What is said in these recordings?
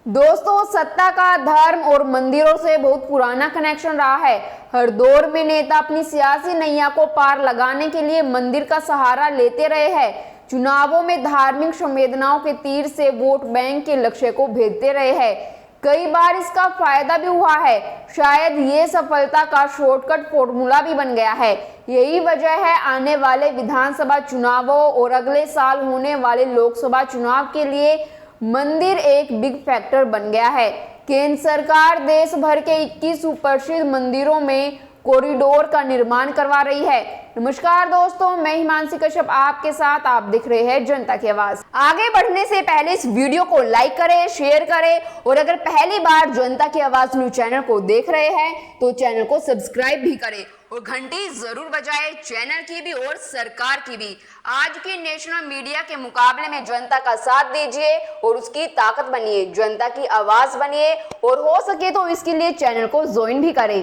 दोस्तों, सत्ता का धर्म और मंदिरों से बहुत पुराना कनेक्शन रहा है। हर दौर में नेता अपनी सियासी नैया को पार लगाने के लिए मंदिर का सहारा लेते रहे हैं। चुनावों में धार्मिक संवेदनाओं के तीर से वोट बैंक के लक्ष्य को भेदते रहे हैं। कई बार इसका फायदा भी हुआ है। शायद ये सफलता का शॉर्टकट फॉर्मूला भी बन गया है। यही वजह है आने वाले विधानसभा चुनावों और अगले साल होने वाले लोकसभा चुनाव के लिए मंदिर एक बिग फैक्टर बन गया है। केंद्र सरकार देश भर के 21 सुप्रसिद्ध मंदिरों में कॉरिडोर का निर्माण करवा रही है। नमस्कार दोस्तों, मैं हिमांशी कश्यप आपके साथ। आप देख रहे हैं जनता की आवाज। आगे बढ़ने से पहले इस वीडियो को लाइक करें, शेयर करें और अगर पहली बार जनता की आवाज न्यूज चैनल को देख रहे हैं तो चैनल को सब्सक्राइब भी करें और घंटी जरूर बजाएं, चैनल की भी और सरकार की भी। आज की नेशनल मीडिया के मुकाबले में जनता का साथ दीजिए और उसकी ताकत बनिए, जनता की आवाज बनिए और हो सके तो इसके लिए चैनल को ज्वाइन भी करें।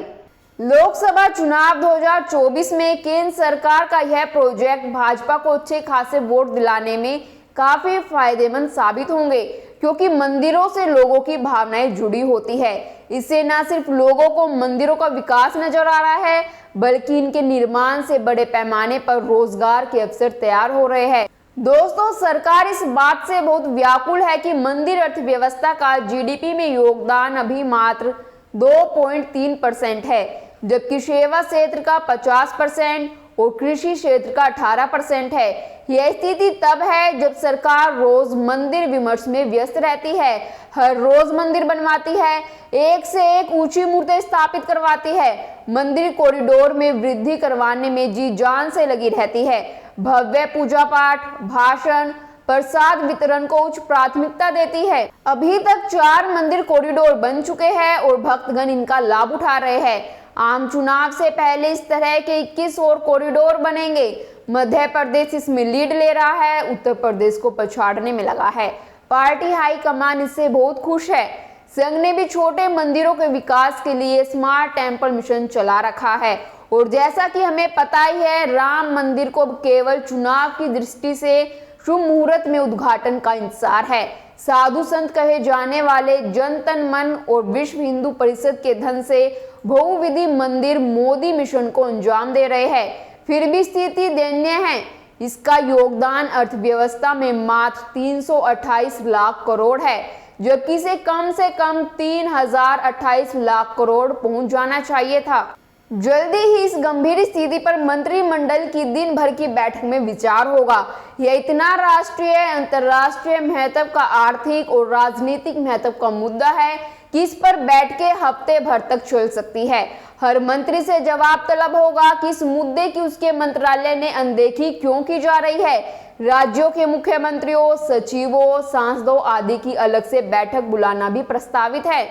लोकसभा चुनाव 2024 में केंद्र सरकार का यह प्रोजेक्ट भाजपा को अच्छे खासे वोट दिलाने में काफी फायदेमंद साबित होंगे, क्योंकि मंदिरों से लोगों की भावनाएं जुड़ी होती है। इससे न सिर्फ लोगों को मंदिरों का विकास नजर आ रहा है, बल्कि इनके निर्माण से बड़े पैमाने पर रोजगार के अवसर तैयार हो रहे हैं। दोस्तों, सरकार इस बात से बहुत व्याकुल है कि मंदिर अर्थव्यवस्था का जीडीपी में योगदान अभी मात्र 2.3% है, जबकि सेवा क्षेत्र का 50% और कृषि क्षेत्र का 18% है। यह स्थिति तब है जब सरकार रोज मंदिर विमर्श में व्यस्त रहती है, हर रोज मंदिर बनवाती है, एक से एक ऊंची मूर्तें स्थापित करवाती है, मंदिर कॉरिडोर में वृद्धि करवाने में जी जान से लगी रहती है, भव्य पूजा पाठ, भाषण, प्रसाद वितरण को उच्च प्राथमिकता देती है। अभी तक 4 मंदिर कॉरिडोर बन चुके हैं और भक्तगण इनका लाभ उठा रहे हैं। आम चुनाव से पहले इस तरह के 21 और कॉरिडोर बनेंगे। मध्य प्रदेश इसमें लीड ले रहा है, उत्तर प्रदेश को पछाड़ने में लगा है। पार्टी हाईकमान इससे बहुत खुश है। संघ ने भी छोटे मंदिरों के विकास के लिए स्मार्ट टेम्पल मिशन चला रखा है और जैसा कि हमें पता ही है, राम मंदिर को केवल चुनाव की दृष्टि से शुभ मुहूर्त में उद्घाटन का इंतजार है। साधु संत कहे जाने वाले जन तन मन और विश्व हिंदू परिषद के धन से बहुविधि मंदिर मोदी मिशन को अंजाम दे रहे हैं, फिर भी स्थिति दयनीय है। इसका योगदान अर्थव्यवस्था में मात्र 328 लाख करोड़ है, जबकि इसे कम से कम 3028 लाख करोड़ पहुंच जाना चाहिए था। जल्दी ही इस गंभीर स्थिति पर मंत्रिमंडल की दिन भर की बैठक में विचार होगा। यह इतना राष्ट्रीय अंतर्राष्ट्रीय महत्व का आर्थिक और राजनीतिक महत्व का मुद्दा है कि इस पर बैठ के हफ्ते भर तक चल सकती है। हर मंत्री से जवाब तलब होगा कि इस मुद्दे की उसके मंत्रालय ने अनदेखी क्यों की जा रही है। राज्यों के मुख्यमंत्रियों, सचिवों, सांसदों आदि की अलग से बैठक बुलाना भी प्रस्तावित है।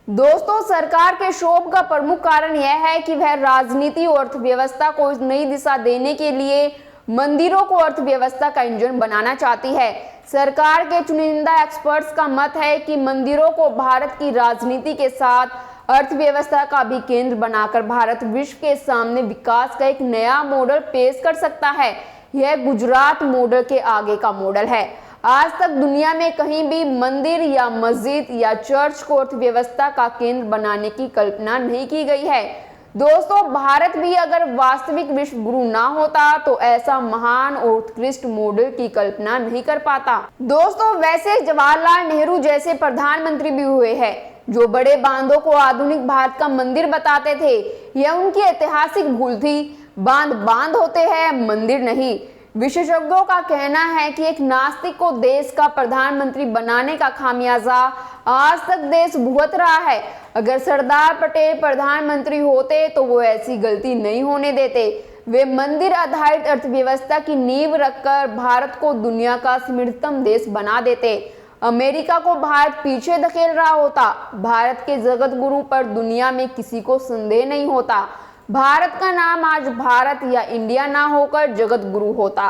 दोस्तों, सरकार के क्षोभ का प्रमुख कारण यह है कि वह राजनीति और अर्थव्यवस्था को नई दिशा देने के लिए मंदिरों को अर्थव्यवस्था का इंजन बनाना चाहती है। सरकार के चुनिंदा एक्सपर्ट्स का मत है कि मंदिरों को भारत की राजनीति के साथ अर्थव्यवस्था का भी केंद्र बनाकर भारत विश्व के सामने विकास का एक नया मॉडल पेश कर सकता है। यह गुजरात मॉडल के आगे का मॉडल है। आज तक दुनिया में कहीं भी मंदिर या मस्जिद या चर्च को अर्थव्यवस्था का केंद्र बनाने की कल्पना नहीं की गई है। दोस्तों, भारत भी अगर वास्तविक विश्व गुरु ना होता तो ऐसा महान और उत्कृष्ट मॉडल की कल्पना नहीं कर पाता। दोस्तों, वैसे जवाहरलाल नेहरू जैसे प्रधानमंत्री भी हुए हैं जो बड़े बांधों को आधुनिक भारत का मंदिर बताते थे। यह उनकी ऐतिहासिक भूल थी। बांध बांध होते हैं, मंदिर नहीं। विशेषज्ञों का कहना है कि एक नास्तिक को देश का प्रधानमंत्री बनाने का खामियाजा आज तक देश भुगत रहा है। अगर सरदार पटेल प्रधानमंत्री होते तो वो ऐसी गलती नहीं होने देते। वे मंदिर आधारित अर्थव्यवस्था की नींव रखकर भारत को दुनिया का समृद्धतम देश बना देते। अमेरिका को भारत पीछे धकेल रहा होता। भारत के जगत गुरु पर दुनिया में किसी को संदेह नहीं होता। भारत का नाम आज भारत या इंडिया ना होकर जगत गुरु होता।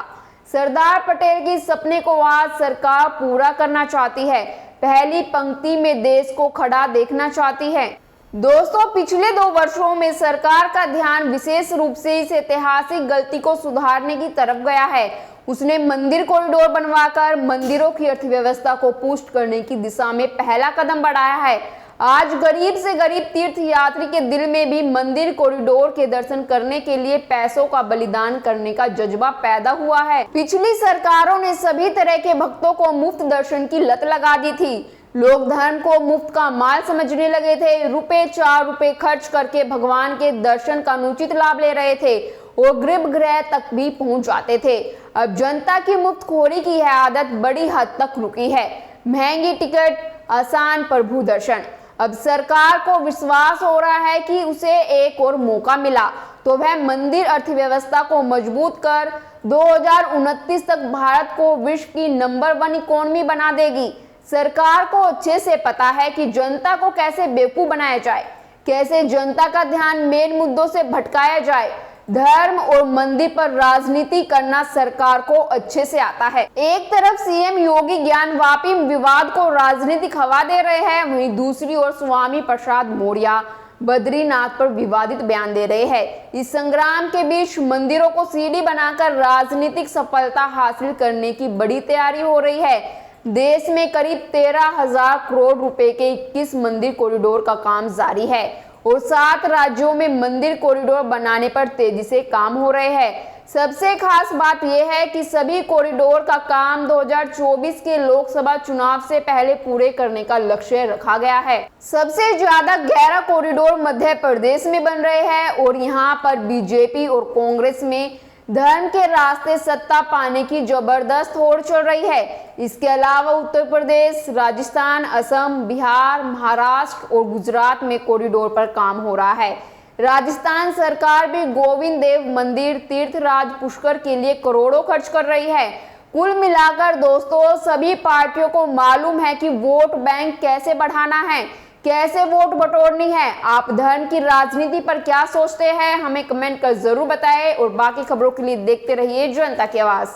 सरदार पटेल की सपने को आज सरकार पूरा करना चाहती है। पहली पंक्ति में देश को खड़ा देखना चाहती है। दोस्तों, पिछले 2 वर्षों में सरकार का ध्यान विशेष रूप से इस ऐतिहासिक गलती को सुधारने की तरफ गया है। उसने मंदिर कॉरिडोर बनवाकर मंदिरों की अर्थव्यवस्था को पुष्ट करने की दिशा में पहला कदम बढ़ाया है। आज गरीब से गरीब तीर्थ यात्री के दिल में भी मंदिर कॉरिडोर के दर्शन करने के लिए पैसों का बलिदान करने का जज्बा पैदा हुआ है। पिछली सरकारों ने सभी तरह के भक्तों को मुफ्त दर्शन की लत लगा दी थी। लोग धर्म को मुफ्त का माल समझने लगे थे। रुपए 4 रुपए खर्च करके भगवान के दर्शन का अनुचित लाभ ले रहे थे और गर्भगृह तक भी पहुंच जाते थे। अब जनता की मुफ्तखोरी की यह आदत बड़ी हद तक रुकी है। महंगी टिकट, आसान प्रभु दर्शन। अब सरकार को विश्वास हो रहा है कि उसे एक और मौका मिला तो वह मंदिर अर्थव्यवस्था को मजबूत कर 2029 तक भारत को विश्व की नंबर 1 इकोनॉमी बना देगी। सरकार को अच्छे से पता है कि जनता को कैसे बेवकूफ बनाया जाए, कैसे जनता का ध्यान मेन मुद्दों से भटकाया जाए। धर्म और मंदिर पर राजनीति करना सरकार को अच्छे से आता है। एक तरफ सीएम योगी ज्ञानवापी विवाद को राजनीतिक हवा दे रहे हैं, वहीं दूसरी ओर स्वामी प्रसाद मौर्य बद्रीनाथ पर विवादित बयान दे रहे हैं। इस संग्राम के बीच मंदिरों को सीढ़ी बनाकर राजनीतिक सफलता हासिल करने की बड़ी तैयारी हो रही है। देश में करीब 13,000 करोड़ रुपए के 21 मंदिर कॉरिडोर का काम जारी है और 7 राज्यों में मंदिर कॉरिडोर बनाने पर तेजी से काम हो रहे हैं। सबसे खास बात यह है कि सभी कॉरिडोर का काम 2024 के लोकसभा चुनाव से पहले पूरे करने का लक्ष्य रखा गया है। सबसे ज्यादा 11 कॉरिडोर मध्य प्रदेश में बन रहे हैं और यहाँ पर बीजेपी और कांग्रेस में धर्म के रास्ते सत्ता पाने की जबरदस्त होड़ चल रही है। इसके अलावा उत्तर प्रदेश, राजस्थान, असम, बिहार, महाराष्ट्र और गुजरात में कॉरिडोर पर काम हो रहा है। राजस्थान सरकार भी गोविंद देव मंदिर तीर्थराज पुष्कर के लिए करोड़ों खर्च कर रही है। कुल मिलाकर दोस्तों, सभी पार्टियों को मालूम है कि वोट बैंक कैसे बढ़ाना है, कैसे वोट बटोरनी है। आप धर्म की राजनीति पर क्या सोचते हैं, हमें कमेंट कर जरूर बताएं और बाकी खबरों के लिए देखते रहिए जनता की आवाज।